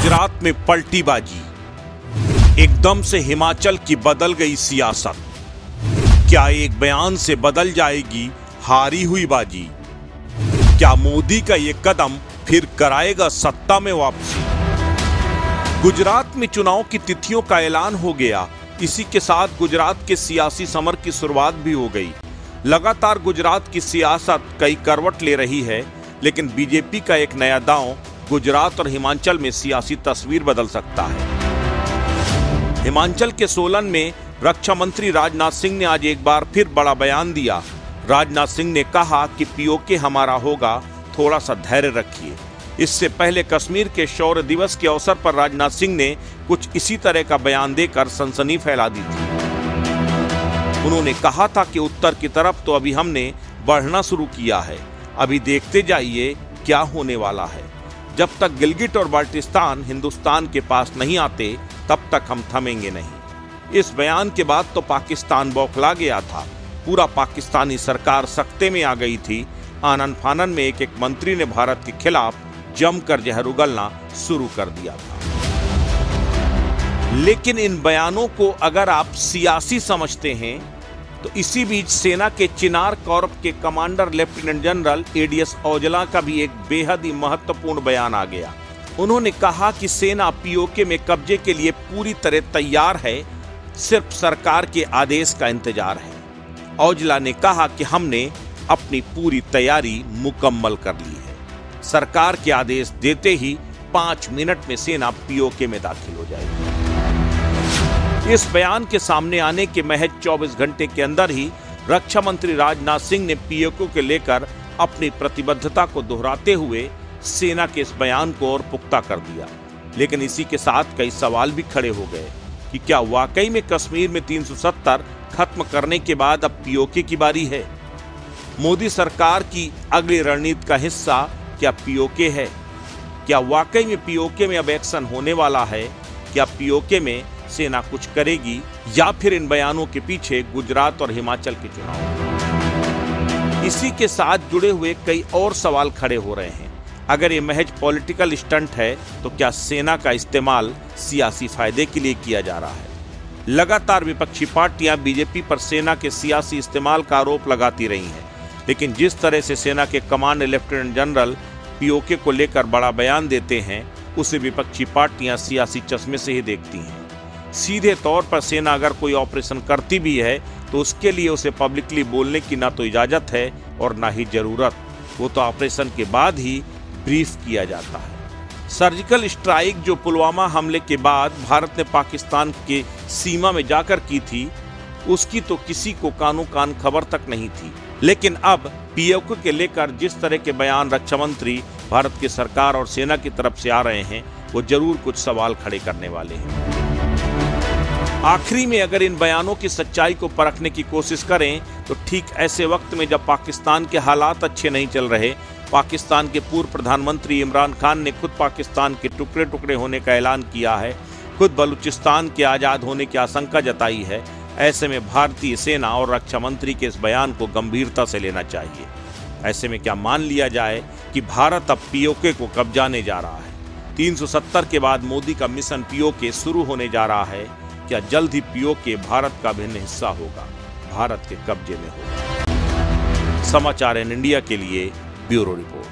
गुजरात में पलटी बाजी, एकदम से हिमाचल की बदल गई सियासत। क्या एक बयान से बदल जाएगी हारी हुई बाजी? क्या मोदी का ये कदम फिर कराएगा सत्ता में वापसी? गुजरात में चुनाव की तिथियों का ऐलान हो गया। इसी के साथ गुजरात के सियासी समर की शुरुआत भी हो गई। लगातार गुजरात की सियासत कई करवट ले रही है, लेकिन बीजेपी का एक नया दांव गुजरात और हिमाचल में सियासी तस्वीर बदल सकता है। हिमाचल के सोलन में रक्षा मंत्री राजनाथ सिंह ने आज एक बार फिर बड़ा बयान दिया। राजनाथ सिंह ने कहा कि पीओके हमारा होगा, थोड़ा सा धैर्य रखिए। इससे पहले कश्मीर के शौर्य दिवस के अवसर पर राजनाथ सिंह ने कुछ इसी तरह का बयान देकर सनसनी फैला दी थी। उन्होंने कहा था कि उत्तर की तरफ तो अभी हमने बढ़ना शुरू किया है, अभी देखते जाइए क्या होने वाला है। जब तक गिलगिट और बाल्टिस्तान हिंदुस्तान के पास नहीं आते, तब तक हम थमेंगे नहीं। इस बयान के बाद तो पाकिस्तान बौखला गया था। पूरा पाकिस्तानी सरकार सख्ते में आ गई थी। आनन फानन में एक मंत्री ने भारत के खिलाफ जमकर जहर उगलना शुरू कर दिया था। लेकिन इन बयानों को अगर आप सियासी समझते हैं, तो इसी बीच सेना के चिनार कॉर्प के commander lieutenant general ADS Aujla का भी एक बेहद ही महत्वपूर्ण बयान आ गया। उन्होंने कहा कि सेना पीओके में कब्जे के लिए पूरी तरह तैयार है, सिर्फ सरकार के आदेश का इंतजार है। औजला ने कहा कि हमने अपनी पूरी तैयारी मुकम्मल कर ली है। सरकार के आदेश देते ही 5 मिनट में सेना पीओके में दाखिल हो जाएगी। इस बयान के सामने आने के महज 24 घंटे के अंदर ही रक्षा मंत्री राजनाथ सिंह ने पीओके को लेकर अपनी प्रतिबद्धता को दोहराते हुए सेना के इस बयान को और पुख्ता कर दिया। लेकिन इसी के साथ कई सवाल भी खड़े हो गए कि क्या वाकई में कश्मीर में 370 खत्म करने के बाद अब पीओके की बारी है? मोदी सरकार की अगली रणनीति का हिस्सा क्या पीओके है? क्या वाकई में पीओके में अब एक्शन होने वाला है? क्या पीओके में सेना कुछ करेगी, या फिर इन बयानों के पीछे गुजरात और हिमाचल के चुनाव? इसी के साथ जुड़े हुए कई और सवाल खड़े हो रहे हैं। अगर ये महज पॉलिटिकल स्टंट है, तो क्या सेना का इस्तेमाल सियासी फायदे के लिए किया जा रहा है? लगातार विपक्षी पार्टियां बीजेपी पर सेना के सियासी इस्तेमाल का आरोप लगाती रही हैं, लेकिन जिस तरह से सेना के कमांडर लेफ्टिनेंट जनरल पीओके को लेकर बड़ा बयान देते हैं, उसे विपक्षी पार्टियां सियासी चश्मे से ही देखती हैं। सीधे तौर पर सेना अगर कोई ऑपरेशन करती भी है, तो उसके लिए उसे पब्लिकली बोलने की ना तो इजाजत है और ना ही जरूरत। वो तो ऑपरेशन के बाद ही ब्रीफ किया जाता है। सर्जिकल स्ट्राइक जो पुलवामा हमले के बाद भारत ने पाकिस्तान के सीमा में जाकर की थी, उसकी तो किसी को कानो कान खबर तक नहीं थी। लेकिन अब पीओके के लेकर जिस तरह के बयान रक्षा मंत्री, भारत की सरकार और सेना की तरफ से आ रहे हैं, वो जरूर कुछ सवाल खड़े करने वाले हैं। आखिरी में अगर इन बयानों की सच्चाई को परखने की कोशिश करें, तो ठीक ऐसे वक्त में जब पाकिस्तान के हालात अच्छे नहीं चल रहे, पाकिस्तान के पूर्व प्रधानमंत्री इमरान खान ने खुद पाकिस्तान के टुकड़े टुकड़े होने का ऐलान किया है, खुद बलूचिस्तान के आज़ाद होने की आशंका जताई है। ऐसे में भारतीय सेना और रक्षा मंत्री के इस बयान को गंभीरता से लेना चाहिए। ऐसे में क्या मान लिया जाए कि भारत अब पीओके को कब्जाने जा रहा है? 370 के बाद मोदी का मिशन पीओके शुरू होने जा रहा है। क्या जल्द ही पीओके भारत का अभिन्न हिस्सा होगा, भारत के कब्जे में होगा? समाचार इन इंडिया के लिए ब्यूरो रिपोर्ट।